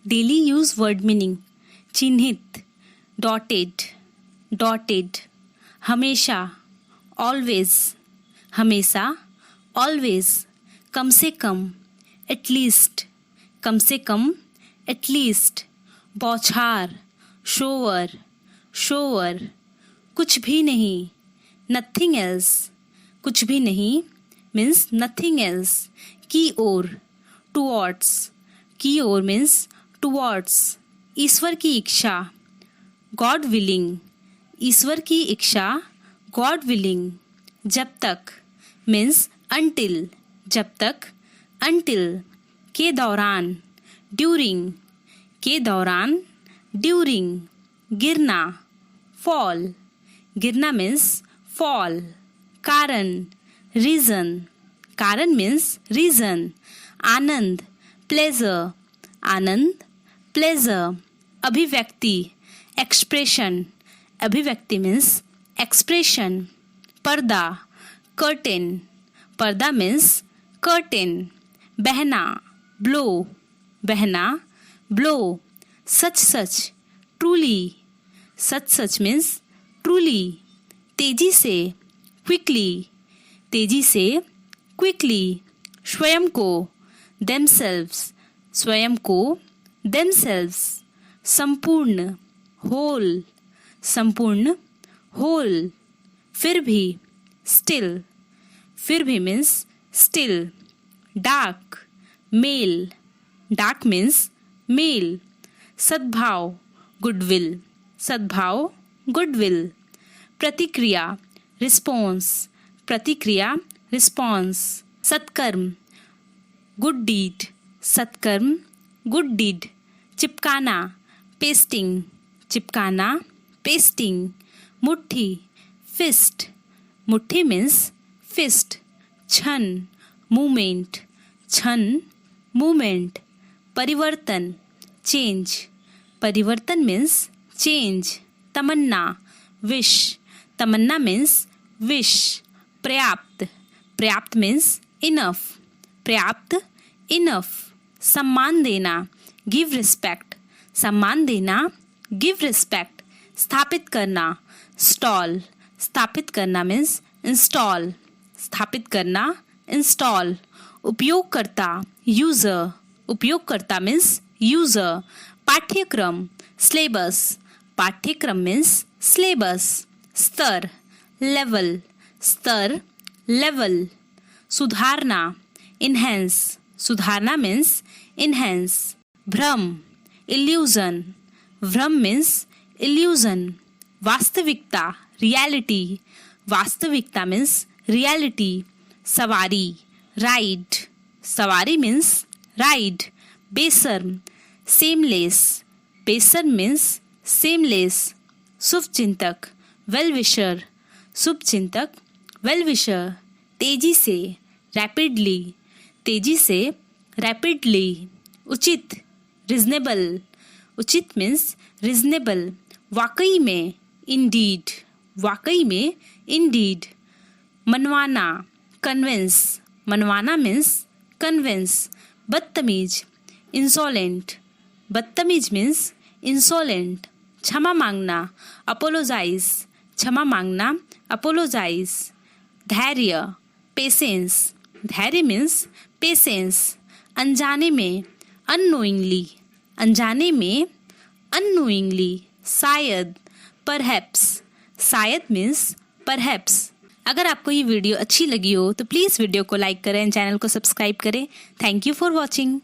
Daily use word meaning चिन्हित, dotted, dotted, हमेशा, always, हमेशा, ऑलवेज, कम से कम, एटलीस्ट, कम से कम, एटलीस्ट, बौछार, शोवर, शोवर, कुछ भी नहीं, नथिंग एल्स, कुछ भी नहीं मीन्स नथिंग एल्स, की ओर, टुवर्ड्स, की ओर मीन्स टुवर्ड्स, ईश्वर की इच्छा, गॉड विलिंग, ईश्वर की इच्छा, गॉड विलिंग, जब तक मीन्स अंटिल, जब तक, अंटिल, के दौरान, ड्यूरिंग, के दौरान, ड्यूरिंग, गिरना, फॉल, गिरना मीन्स फॉल, कारण, रीजन, कारण मीन्स रीजन, आनंद, प्लेजर, आनंद, प्लेजर, अभिव्यक्ति, एक्सप्रेशन, अभिव्यक्ति मीन्स एक्सप्रेशन, पर्दा, कर्टेन, पर्दा मीन्स कर्टेन, बहना, ब्लो, बहना, ब्लो, सच सच, ट्रूली, सच सच मीन्स ट्रूली, तेजी से, क्विकली, तेजी से, क्विकली, स्वयं को, देमसेल्व्स, स्वयं को, देमसेल्व्स, संपूर्ण, होल, संपूर्ण, होल, फिर भी, स्टिल, फिर भी मीन्स स्टिल, डार्क, मेल, डार्क मीन्स मेल, सद्भाव, गुडविल, सद्भाव, गुडविल, प्रतिक्रिया, रिस्पॉन्स, प्रतिक्रिया, रिस्पॉन्स, सत्कर्म, गुड डीड, सत्कर्म, गुड डीड, चिपकाना, पेस्टिंग, चिपकाना, पेस्टिंग, मुट्ठी, फिस्ट, मुट्ठी मीन्स फिस्ट, क्षण, मूवमेंट, क्षण, मूवमेंट, परिवर्तन, चेंज, परिवर्तन मीन्स चेंज, तमन्ना, विश, तमन्ना मीन्स विश, पर्याप्त, पर्याप्त मीन्स इनफ, पर्याप्त, इनफ, सम्मान देना, गिव रिस्पेक्ट, सम्मान देना, गिव रिस्पेक्ट, स्थापित करना, स्टॉल, स्थापित करना मीन्स इंस्टॉल, स्थापित करना, इंस्टॉल, उपयोगकर्ता, यूजर, उपयोगकर्ता मीन्स यूजर, पाठ्यक्रम, सिलेबस, पाठ्यक्रम मीन्स सिलेबस, स्तर, लेवल, स्तर, लेवल, सुधारना, इनहेंस, सुधारना मीन्स इनहेंस, भ्रम, इल्यूजन, भ्रम मीन्स इल्यूजन, वास्तविकता, रियलिटी, वास्तविकता मीन्स रियलिटी, सवारी, राइड, सवारी मीन्स राइड, बेशर्म, सेमलेस, बेशर्म मीन्स सेमलेस, शुभचिंतक, वेल विशर, शुभचिंतक, वेल विशर, तेजी से, रैपिडली, तेजी से, रैपिडली, उचित, रिजनेबल, उचित मीन्स रिजनेबल, वाकई में, इंडीड, वाकई में, इंडीड, मनवाना, कन्विंस, मनवाना मीन्स कन्विंस, बदतमीज, इंसोलेंट, बदतमीज मीन्स इंसोलेंट, क्षमा मांगना, अपोलोजाइज, क्षमा मांगना, अपोलोजाइज, धैर्य, पेशेंस, धैर्य मीन्स पेशेंस, अनजाने में, अननोइंगली, अनजाने में, अननोइंगली, शायद, परहैप्स, शायद मीन्स परहैप्स। अगर आपको ये वीडियो अच्छी लगी हो तो प्लीज़ वीडियो को लाइक करें, चैनल को सब्सक्राइब करें। Thank you for watching.